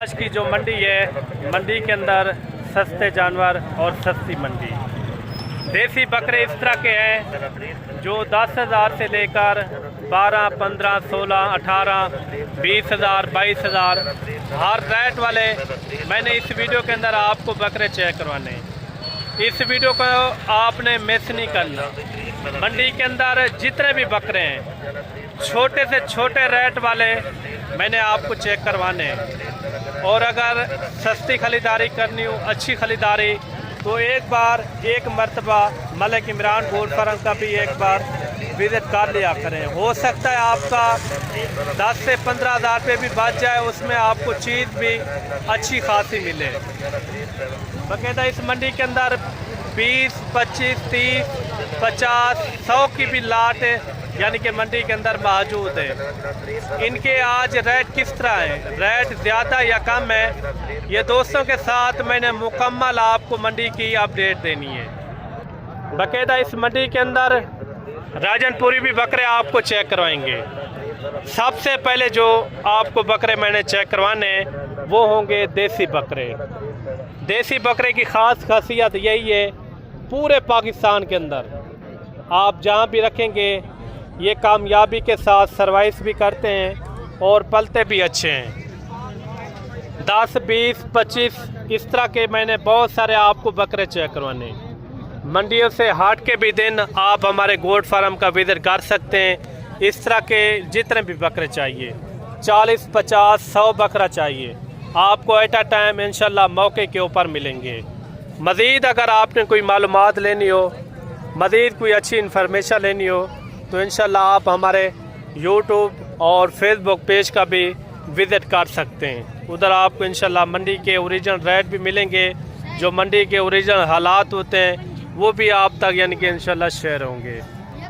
आज की जो मंडी है, मंडी के अंदर सस्ते जानवर और सस्ती मंडी। देसी बकरे इस तरह के हैं जो 10,000 से लेकर 12, 15, 16, 18, 20,000, 22,000 हर रेट वाले मैंने इस वीडियो के अंदर आपको बकरे चेक करवाने। इस वीडियो को आपने मिस नहीं करना। मंडी के अंदर जितने भी बकरे हैं, छोटे से छोटे रेट वाले मैंने आपको चेक करवाने हैं। और अगर सस्ती खरीदारी करनी हो, अच्छी खरीदारी, तो एक मरतबा मलिक इमरान गोल्ड फार्म का भी एक बार विजिट कर लिया करें। हो सकता है आपका 10 से 15,000 रुपये भी बच जाए, उसमें आपको चीज़ भी अच्छी खासी मिले। बाकायदा इस मंडी के अंदर 20, 25, 30, 50, 100 की भी लाट यानी कि मंडी के अंदर मौजूद है। इनके आज रेट किस तरह है, रेट ज़्यादा या कम है, ये दोस्तों के साथ मैंने मुकम्मल आपको मंडी की अपडेट देनी है। बाकायदा इस मंडी के अंदर राजनपुरी भी बकरे आपको चेक करवाएंगे। सबसे पहले जो आपको बकरे मैंने चेक करवाने हैं वो होंगे देसी बकरे। देसी बकरे की ख़ास खासियत यही है, पूरे पाकिस्तान के अंदर आप जहाँ भी रखेंगे ये कामयाबी के साथ सर्वाइस भी करते हैं और पलते भी अच्छे हैं। 10, 20, 25 इस तरह के मैंने बहुत सारे आपको बकरे चेक करवाने। मंडियों से हट के भी दिन आप हमारे गोल्ड फार्म का विजिट कर सकते हैं। इस तरह के जितने भी बकरे चाहिए, 40, 50, 100 बकरा चाहिए, आपको एट अ टाइम इंशाल्लाह मौके के ऊपर मिलेंगे। मज़ीद अगर आपने कोई मालूमात लेनी हो, मज़ीद कोई अच्छी इन्फॉर्मेशन लेनी हो, तो इंशाल्लाह आप हमारे यूट्यूब और फेसबुक पेज का भी विज़िट कर सकते हैं। उधर आपको इंशाल्लाह मंडी के ओरिजिनल रेट भी मिलेंगे, जो मंडी के ओरिजिनल हालात होते हैं वो भी आप तक यानी कि इंशाल्लाह शेयर होंगे।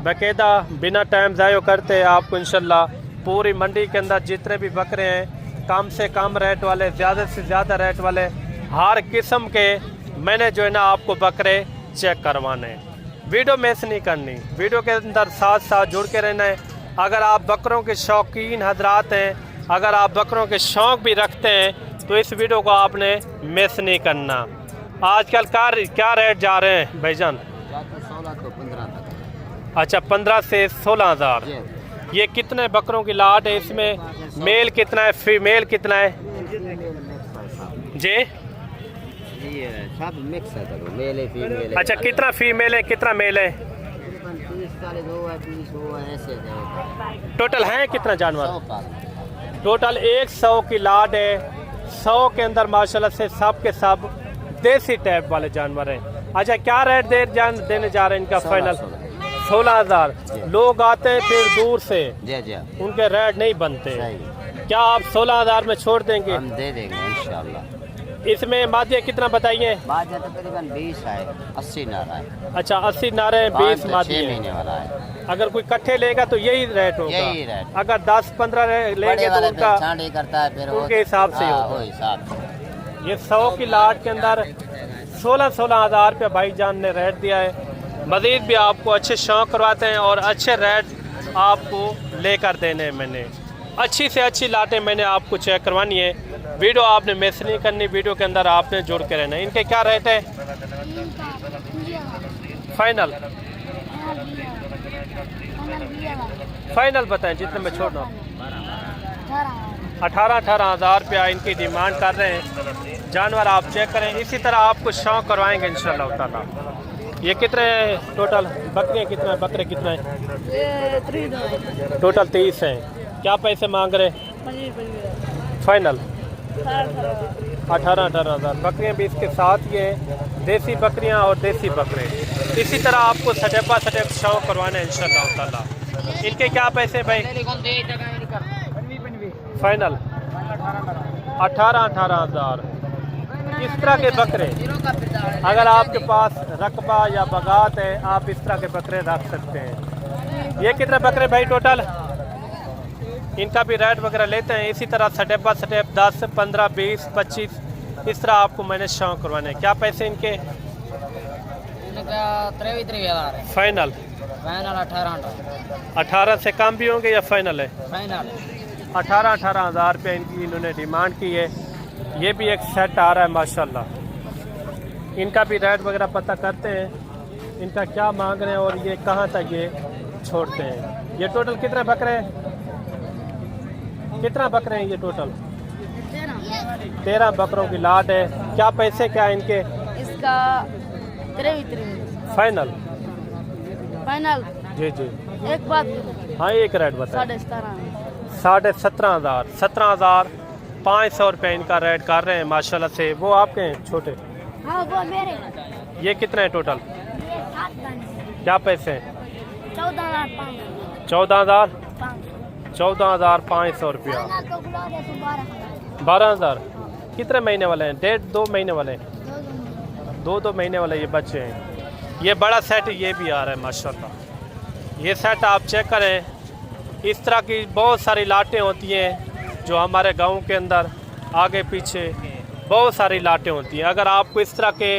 बाकायदा बिना टाइम ज़ाया करते आपको इंशाल्लाह पूरी मंडी के अंदर जितने भी बकरे हैं, कम से कम रेट वाले, ज़्यादा से ज़्यादा रेट वाले, हर किस्म के मैंने जो है ना आपको बकरे चेक करवाने हैं। वीडियो मिस नहीं करनी, वीडियो के अंदर साथ साथ जुड़ के रहना है। अगर आप बकरों के शौकीन हजरात हैं, अगर आप बकरों के शौक़ भी रखते हैं, तो इस वीडियो को आपने मिस नहीं करना। आजकल क्या रेट जा रहे हैं भाईजान? 16 तो 15 तक। अच्छा, 15 से 16,000। ये कितने बकरों की लाट है? इसमें मेल कितना है, फीमेल कितना है जी? सब मिक्स है, मेल है, फीमेल है। अच्छा, कितना फीमेल है, कितना मेल है? 30 ऐसे टोटल हैं कितना जानवर? टोटल 100 की लाट है। 100 के अंदर माशाल्लाह से सब के सब देसी टाइप वाले जानवर हैं। अच्छा, क्या रेट देने जा रहे हैं इनका? फाइनल 16,000। लोग आते हैं फिर दूर से, उनके रेट नहीं बनते। क्या आप 16,000 में छोड़ देंगे? हम दे देंगे इंशाल्लाह। इसमें मादिया कितना बताइए? मादिया तकरीबन 20 है, 80 नारा है। अच्छा, 80 नारे, 20 मादिया। 6 महीने वाला है। अगर कोई कट्ठे लेगा तो यही रेट होगा? यही रेट। अगर 10-15 लेंगे तो उनका छांटी करता है, फिर उनके हिसाब से होगा। हिसाब ये 100 की लाट के अंदर 16,000 रुपये भाईजान ने रेट दिया है। मज़ीद भी आपको अच्छे शौक़ करवाते हैं और अच्छे रेट आपको लेकर देने हैं। मैंने अच्छी से अच्छी लाटें मैंने आपको चेक करवानी है। वीडियो आपने मिस नहीं करनी, वीडियो के अंदर आपने जुड़ के रहना है। इनके क्या रेट है फाइनल? फाइनल बताएं जितने में छोड़ना। 18,000 रुपया इनकी डिमांड कर रहे हैं। जानवर आप चेक करें, इसी तरह आपको शौक़ करवाएंगे इंशाल्लाह ताला। ये कितने टोटल बकरियाँ, कितना बकरे कितने हैं? टोटल 30 हैं। क्या पैसे मांग रहे? फाइनल 18,000। बकरियाँ भी इसके साथ ये देसी बकरियाँ और देसी बकरे। इसी तरह आपको स्टेप शौक़ करवाना है इंशाल्लाह ताला। इनके क्या पैसे भाई? फाइनल 18,000। इस तरह के बकरे अगर आपके पास रकबा या बगात है, आप इस तरह के बकरे रख सकते हैं। ये कितने बकरे भाई टोटल? इनका भी रेट वगैरह लेते हैं। इसी तरह स्टेप 10, 15, 20, 25 इस तरह आपको मैंने शौक़ करवाने हैं। क्या पैसे इनके? फाइनल 18 से कम भी होंगे या फाइनल है? फाइनल 18,000 रुपये इनकी इन्होंने डिमांड की है। ये भी एक सेट आ रहा है माशाल्लाह। इनका भी रेट वगैरह पता करते हैं, इनका क्या मांग रहे हैं और ये कहाँ तक ये छोड़ते हैं। ये टोटल कितने बकरे हैं, कितना बकरे हैं ये टोटल? 13 बकरों की लाट है। क्या पैसे क्या है इनके? इसका फाइनल? फाइनल जी जी, एक बात हाँ एक रेट बताएं। 17,500 17,500 रुपये इनका रेट कर रहे हैं माशाल्लाह से। वो आपके हैं छोटे? हाँ वो मेरे ये कितने हैं टोटल? ये 7 दाने क्या पैसे हैं? 14,500 14,500 रुपया। 12,000 कितने महीने वाले हैं? 1.5-2 महीने वाले हैं? 2 महीने वाले ये बच्चे हैं। ये बड़ा सेट ये भी आ रहा है माशाल्लाह। ये सेट आप चेक करें, इस तरह की बहुत सारी लाटें होती हैं जो हमारे गांव के अंदर आगे पीछे बहुत सारी लाटें होती हैं। अगर आपको इस तरह के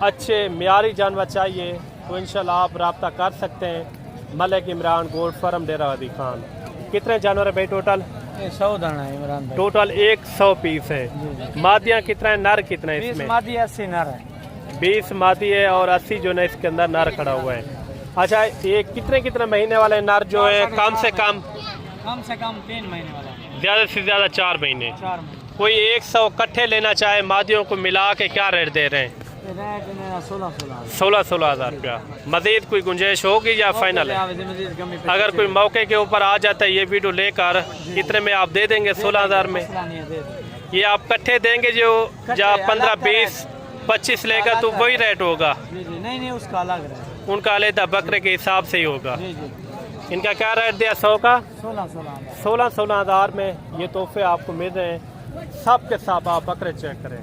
अच्छे मियारी जानवर चाहिए तो इंशाल्लाह आप रब्ता कर सकते हैं मलिक इमरान गोल्ड फार्म डेरा गाजी खान। कितने जानवर है भाई टोटल? 100 दाना है इमरान भाई। टोटल 100 पीस है। मादियाँ कितना है, नर कितना है 20 इसमें? मादी 80 नर है। 20 मादी है और 80 जो है इसके अंदर नर खड़ा हुआ है। अच्छा, ये कितने महीने वाले नर जो है? कम से कम 3 महीने वाला है। ज़्यादा से ज़्यादा 4 महीने। 4 महीने कोई 100 इकट्ठे लेना चाहे मादियों को मिला के क्या रेट दे रहे हैं? रेट मेरा 16,000 16,000 रुपया। मजीद कोई गुंजाइश होगी या फाइनल है? अगर कोई मौके के ऊपर आ जाता है ये वीडियो लेकर, कितने में आप दे देंगे? 16,000 में ये आप इकट्ठे देंगे जो 15, 20, 25 लेकर तो वही रेट होगा? नहीं उसका अलग है, उनका अलग बकरे के हिसाब से ही होगा। जी जी। इनका क्या रेट दिया 100 का? 16,000 में ये तोहफे आपको मिल रहे हैं। सब के सब आप बकरे चेक करें,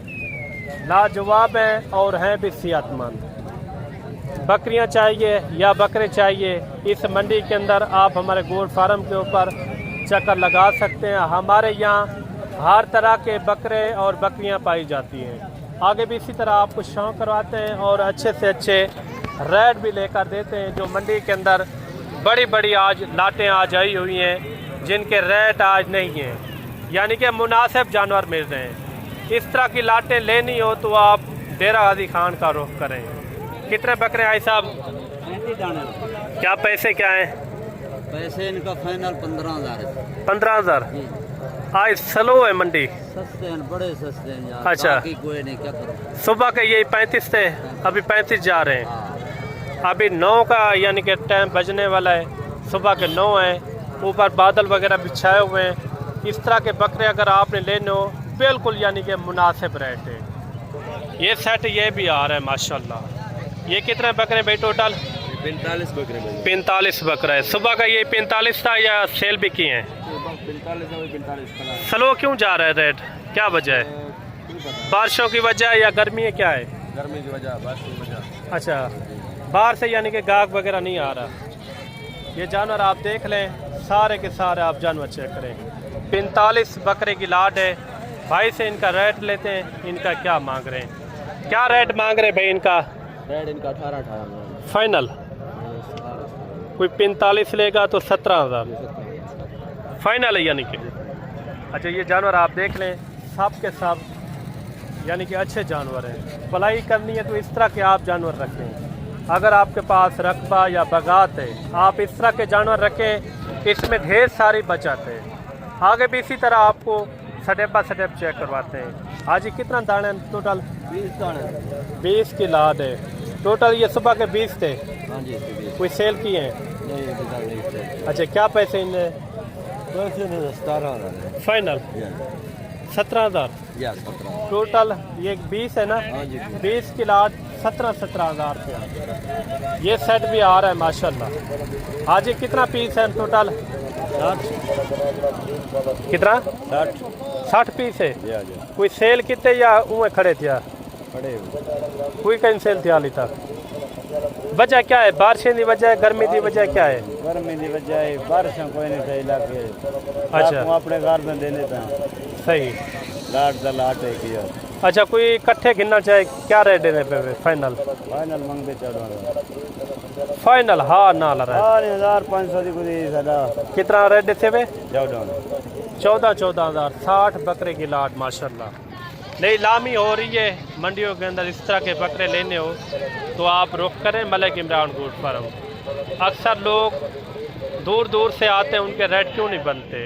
लाजवाब हैं और हैं भी सेहतमंद। बकरियां चाहिए या बकरे चाहिए, इस मंडी के अंदर आप हमारे गोल्ड फार्म के ऊपर चक्कर लगा सकते हैं। हमारे यहाँ हर तरह के बकरे और बकरियां पाई जाती हैं। आगे भी इसी तरह आपको शौक करवाते हैं और अच्छे से अच्छे रेट भी लेकर देते हैं। जो मंडी के अंदर बड़ी बड़ी आज लाटें आज आई हुई हैं जिनके रेट आज नहीं हैं, यानी कि मुनासिब जानवर मिल रहे हैं। इस तरह की लाटें लेनी हो तो आप डेरा गाजी खान का रुख करें। कितने बकरे आई साहब? 35 दाना। क्या पैसे क्या हैं? पैसे इनका फाइनल 15,000 है। 15,000। आज स्लो है मंडी? सस्ते हैं, बड़े सस्ते हैं यार। अच्छा। बाकी कोई नहीं, क्या करो। सुबह के यही 35 थे, अभी 35 जा रहे हैं। हाँ। अभी 9 का यानी कि टाइम बजने वाला है। सुबह के 9 हैं, ऊपर बादल वगैरह बिछाए हुए हैं। इस तरह के बकरे अगर आपने लेने हो बिल्कुल यानी कि मुनासिब रेट है। ये सेट ये भी आ रहा है माशाल्लाह। ये कितने बकरे भाई टोटल? 45 बकरे भाई। 45 बकरा है। सुबह का ये 45 था या सेल भी किए हैं? 45 स्लो क्यों जा रहा है रेट, क्या वजह है? बारिशों की वजह या गर्मी है, क्या है? गर्मी की वजह, बारिश की वजह। अच्छा, बाहर से यानी कि गाहक वगैरह नहीं आ रहा। ये जानवर आप देख लें, सारे के सारे आप जानवर चेक करें। 45 बकरे की लाट है। भाई से इनका रेट लेते हैं, इनका क्या मांग रहे हैं, क्या रेट मांग रहे हैं भाई इनका? रेट इनका 18 फाइनल? कोई 45 लेगा तो 17,000 फाइनल है यानी कि। अच्छा, ये जानवर आप देख लें, सब के सब यानी कि अच्छे जानवर हैं। पलाई करनी है तो इस तरह के आप जानवर रखें। अगर आपके पास रकबा या बगात है, आप इस तरह के जानवर रखें, इसमें ढेर सारी बचत है। आगे भी इसी तरह आपको स्टेप बाय स्टेप चेक करवाते हैं। आज ये कितना दाना है टोटल? 20 दाने। 20 की लाद है टोटल। ये सुबह के 20 थे। हाँ जी, कोई सेल किए हैं? नहीं। अच्छा, क्या पैसे इनने? पैसे 17,000 फाइनल 17,000 टोटल। ये 20 है ना? हाँ जी। 20 की लाट 17,000 रुपया। ये सेट भी आ रहा है माशाल्लाह। आज ये कितना पीस है टोटल? 60 कितना? 60 पीस है। कोई सेल कितने या उए खड़े थे? कोई कहीं सेल थी हाली तक? वजह क्या है? बारिशें की वजह है, गर्मी की वजह क्या है? गर्मी की वजह है, बारिश कोई नहीं सही इलाके। अच्छा, अपने घर में देने था सही लाट है कि अच्छा, कोई इकट्ठे गिनना चाहे क्या रेट देने पे? फाइनल मंगते 14,000 फाइनल हाँ ना ला रहा है। 4,500 की कुछ सादा कितना रेट देते हुए? 14,000 14,000 60 बकरे की लाट माशाल्लाह। नई लामी हो रही है मंडियों के अंदर, इस तरह के बकरे लेने हो तो आप रुख करें मलिक इमरान गोट फार्म। अक्सर लोग दूर दूर से आते हैं, उनके रेट क्यों नहीं बनते?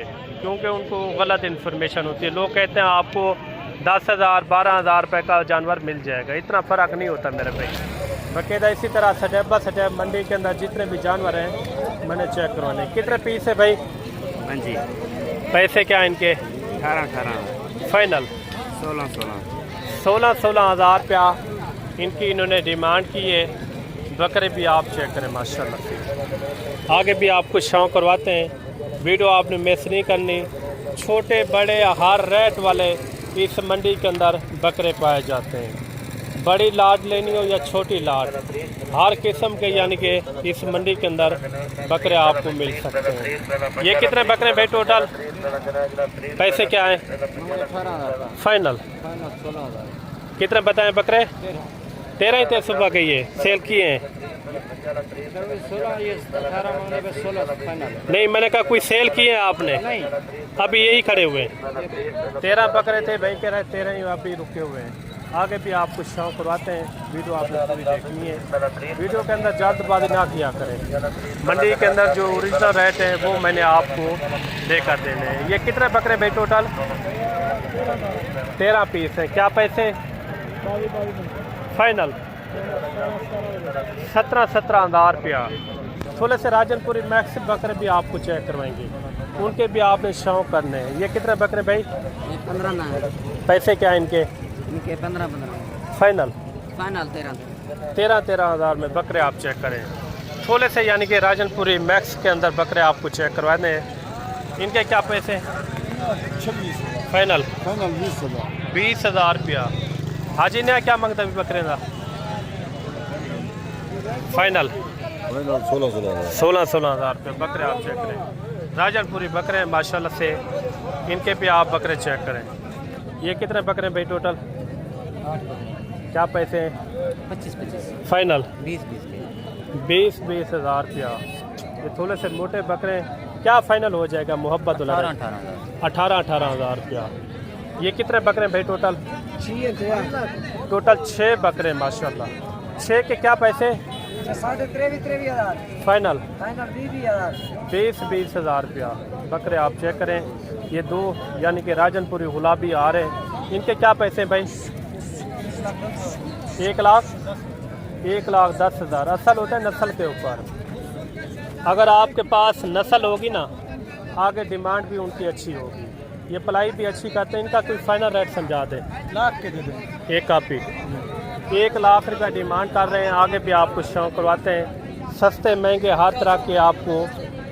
क्योंकि उनको गलत इन्फॉर्मेशन होती है। लोग कहते हैं आपको 10,000 12,000 रुपये का जानवर मिल जाएगा, इतना फ़र्क नहीं होता मेरे भाई। बाकायदा इसी तरह स्टेप बाय स्टेप मंडी के अंदर जितने भी जानवर हैं मैंने चेक करवाने। कितने पीस है भाई? हाँ जी, पैसे क्या हैं इनके? 18 फाइनल 16 हज़ार रुपया इनकी इन्होंने डिमांड की है। बकरे भी आप चेक करें माशाल्लाह से। आगे भी आपको शौक करवाते हैं, वीडियो आपने मिस नहीं करनी। छोटे बड़े हर रेट वाले इस मंडी के अंदर बकरे पाए जाते हैं। बड़ी लाट लेनी हो या छोटी लाट, हर किस्म के यानी कि इस मंडी के अंदर बकरे आपको मिल सकते हैं। ये कितने बकरे भाई टोटल? पैसे क्या हैं? 18,000 फाइनल 16,000 कितने बताएं बकरे? 13 ही थे सुबह के, ये सेल किए हैं? 16 ये 18 मांगने पे 16 फाइनल। नहीं, मैंने कहा कोई सेल किए हैं आपने? नहीं, अभी यही खड़े हुए हैं। 13 बकरे थे भाई, कह रहे 13 ही अभी रुके हुए हैं। आगे भी आपको शौक करवाते हैं, वीडियो आपने पूरी देखनी है। वीडियो के अंदर जल्दबाजी ना किया करें। मंडी के अंदर जो ओरिजिनल रेट है वो मैंने आपको देकर देने हैं। ये कितने बकरे भाई टोटल? 13 पीस हैं। क्या पैसे? फाइनल 17 हज़ार रुपया। थोड़े से राजनपुरी मैक्स बकरे भी आपको चेक करवाएंगे, उनके भी आपने शौक करने हैं। ये कितने बकरे भाई? 15 ना है पैसे क्या है इनके? इनके 15 फाइनल फाइनल 13 हज़ार में बकरे आप चेक करें। थोड़े से यानी कि राजनपुरी मैक्स के अंदर बकरे आपको चेक करवाने हैं। इनके क्या पैसे? 26 फाइनल 20 हज़ार रुपया। हाजी ने क्या मांगता है बकरे का? फाइनल 16 हज़ार रुपये बकरे आप चेक करें। राजनपुरी बकरे हैं माशाल्लाह से, इनके भी आप बकरे चेक करें। ये कितने बकरे भाई टोटल? क्या पैसे हैं? 25 फाइनल 20 20 हज़ार रुपया। ये थोड़े से मोटे बकरे क्या फाइनल हो जाएगा? मोहब्बत 18 हज़ार रुपया। ये कितने बकरे भाई टोटल? टोटल 6 बकरे माशाल्लाह। 6 के क्या पैसे? 23,000 फाइनल 20,000 हज़ार रुपया बकरे आप चेक करें। ये 2 यानी कि राजनपुरी गुलाबी आ रहे हैं, इनके क्या पैसे भाई? 1,10,000। असल होता है नस्ल के ऊपर। अगर आपके पास नस्ल होगी ना, आगे डिमांड भी उनकी अच्छी होगी। ये पलाई भी अच्छी करते हैं। इनका कोई फाइनल रेट समझा दें। लाख के दे दें। एक कापी 1 लाख रुपया डिमांड कर रहे हैं। आगे भी आपको शौक करवाते हैं। सस्ते महंगे हर तरह के आपको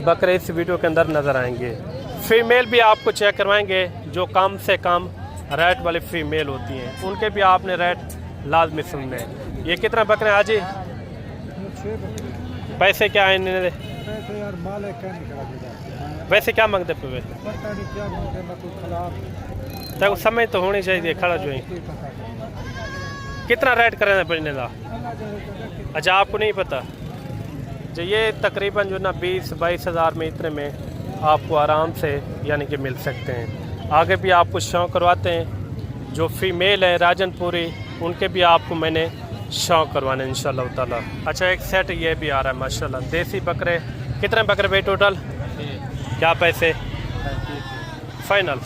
बकरे इस वीडियो के अंदर नज़र आएंगे। फीमेल भी आपको चेक करवाएंगे, जो कम से कम रेट वाली फीमेल होती हैं, उनके भी आपने रेट लाजमी सुनने हैं। ये कितना बकरे हैं हाजी? पैसे क्या हैं इन्हें? वैसे क्या मांगते पे? तो समझ तो होनी चाहिए खड़ा जो है। कितना रेट करें पड़ने का? अच्छा, आपको नहीं पता? जो ये तकरीबन जो ना 20-22 हज़ार में, इतने में आपको आराम से यानी कि मिल सकते हैं। आगे भी आपको शौक करवाते हैं। जो फीमेल है राजनपुरी, उनके भी आपको मैंने शौक करवाने इंशाल्लाह ताला। अच्छा, एक सेट ये भी आ रहा है माशाल्लाह, देसी बकरे। कितने बकरे भाई टोटल? क्या पैसे? फाइनल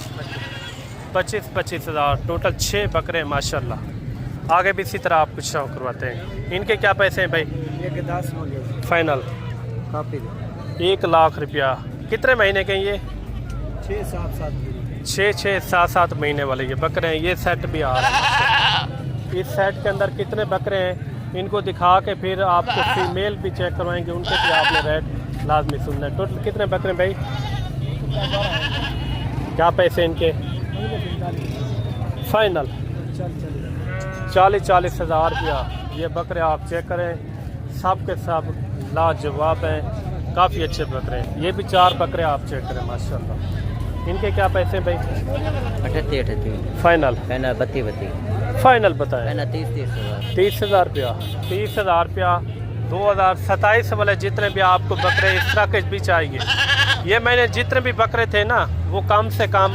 25 हज़ार। टोटल 6 बकरे माशाल्लाह। आगे भी इसी तरह आपको शौक करवाते हैं। इनके क्या पैसे हैं भाई? 10 हो गया फाइनल काफी 1 लाख रुपया। कितने महीने के ये? 6-7 महीने वाले ये बकरे हैं। ये सेट भी आ रहा है। इस सेट के अंदर कितने बकरे हैं इनको दिखा के फिर आपको फीमेल भी चेक करवाएंगे, उनके भी आपने रेट लाजमी सुनना है। टोटल कितने बकरे भाई? क्या पैसे इनके? फाइनल 40 हज़ार रुपया। ये बकरे आप चेक करें, सब के सब लाजवाब हैं, काफ़ी अच्छे बकरे हैं। ये भी 4 बकरे आप चेक करें माशाल्लाह। इनके क्या पैसे भाई? 38 फाइनल 32 फाइनल बताएं। 30 हज़ार रुपया। 30 हज़ार रुपया। 2027 वाले जितने भी आपको बकरे इस तरह के भी चाहिए, ये मैंने जितने भी बकरे थे ना, वो कम से कम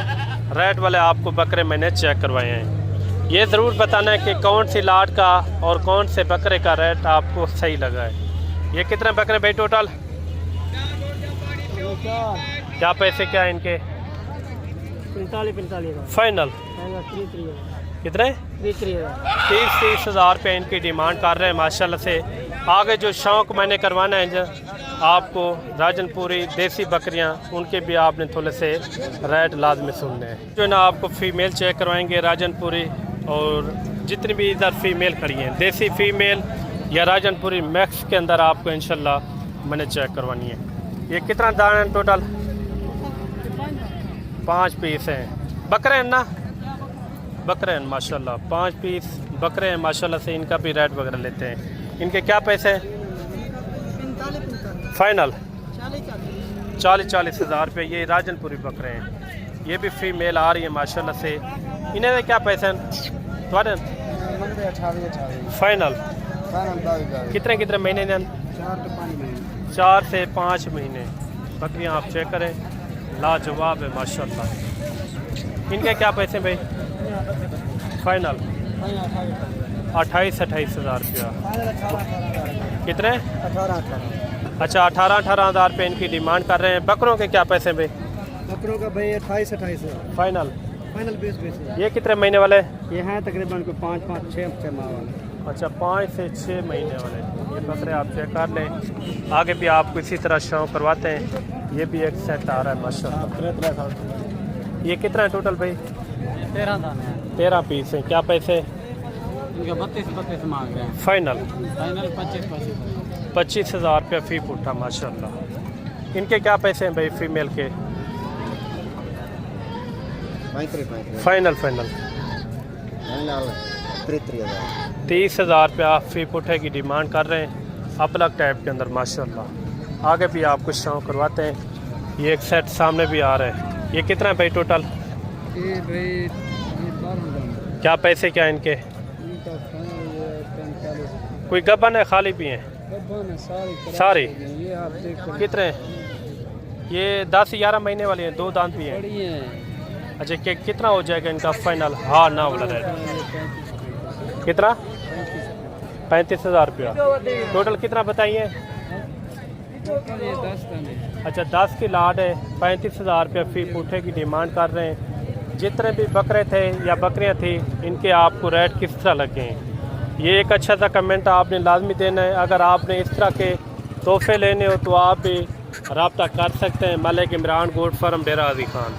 रेट वाले आपको बकरे मैंने चेक करवाए हैं। ये ज़रूर बताना है कि कौन सी लाट का और कौन से बकरे का रेट आपको सही लगा है। ये कितने बकरे भाई टोटल? क्या पैसे क्या इनके? 45 फाइनल कितने? 30 हज़ार रुपये इनकी डिमांड कर रहे हैं माशाल्लाह से। आगे जो शौक़ मैंने करवाना है आपको राजनपुरी देसी बकरियां, उनके भी आपने थोड़े से रेट लाजमी सुनने हैं। जो है ना आपको फ़ीमेल चेक करवाएंगे राजनपुरी, और जितनी भी इधर फ़ीमेल खड़ी हैं देसी फ़ीमेल या राजनपुरी मैक्स के अंदर आपको इंशाल्लाह मैंने चेक करवानी है। ये कितना दाना है टोटल? 5 पीस हैं। बकरे हैं ना? बकरे हैं माशाल्लाह, 5 पीस बकरे हैं माशाल्लाह से। इनका भी रेट वगैरह लेते हैं। इनके क्या पैसे हैं? फाइनल 40 हज़ार रुपये। ये राजनपुरी बकरे हैं, ये भी फीमेल आ रही है माशाल्लाह से। इन्हें क्या पैसे हैं थोड़े? फाइनल कितने कितने महीने? 4 से 5 महीने बकरियां आप चेक करें, लाजवाब है माशाल्लाह। इनके क्या पैसे भाई? फाइनल 28 हज़ार रुपया। कितने? 18 अच्छा 18 हज़ार रुपये इनकी डिमांड कर रहे हैं। बकरों के क्या पैसे भाई? बकरों का भाई 28 फाइनल 20 ये कितने महीने वाले? ये हैं तकरीबन को 5-6 माह वाले। अच्छा 5 से 6 महीने वाले ये बकरे आप चेक कर लें। आगे भी आपको इसी तरह शौक करवाते हैं। ये भी एक सेट आ रहा है माशाल्लाह। ये कितना है टोटल भाई? 13 दाने हैं। 13 पीस हैं। क्या पैसे? इनके 32 मांग रहे हैं। फाइनल 25 हज़ार रुपया फ़ी उठा माशाल्लाह। इनके क्या पैसे हैं भाई फीमेल के? फाइनल 30 हज़ार रुपया फ़ी पुठे की डिमांड कर रहे हैं अपलग टाइप के अंदर माशाल्लाह। आगे भी आपको शौक करवाते हैं। ये एक सेट सामने भी आ रहा है। ये कितना है भाई टोटल? ये भाई 12 क्या पैसे क्या इनके? कोई गबन है खाली भी हैं? सारी ये आप देख सकते कितने? ये 10-11 महीने वाली हैं, 2 दांत भी हैं। हैं। अच्छा कितना हो जाएगा इनका फाइनल? हाँ ना वाला रेट कितना? 35 हज़ार रुपया। टोटल कितना बताइए? 10 दाने। अच्छा 10 की लाट है, 35 हज़ार रुपया फ़ी पुठे की डिमांड कर रहे हैं। जितने भी बकरे थे या बकरियां थी इनके आपको रेट किस तरह लगे? ये एक अच्छा सा कमेंट आपने लाजमी देना है। अगर आपने इस तरह के तोहफे लेने हो तो आप भी रब्ता कर सकते हैं। मलिक इमरान गोट फार्म डेरा गाजी खान।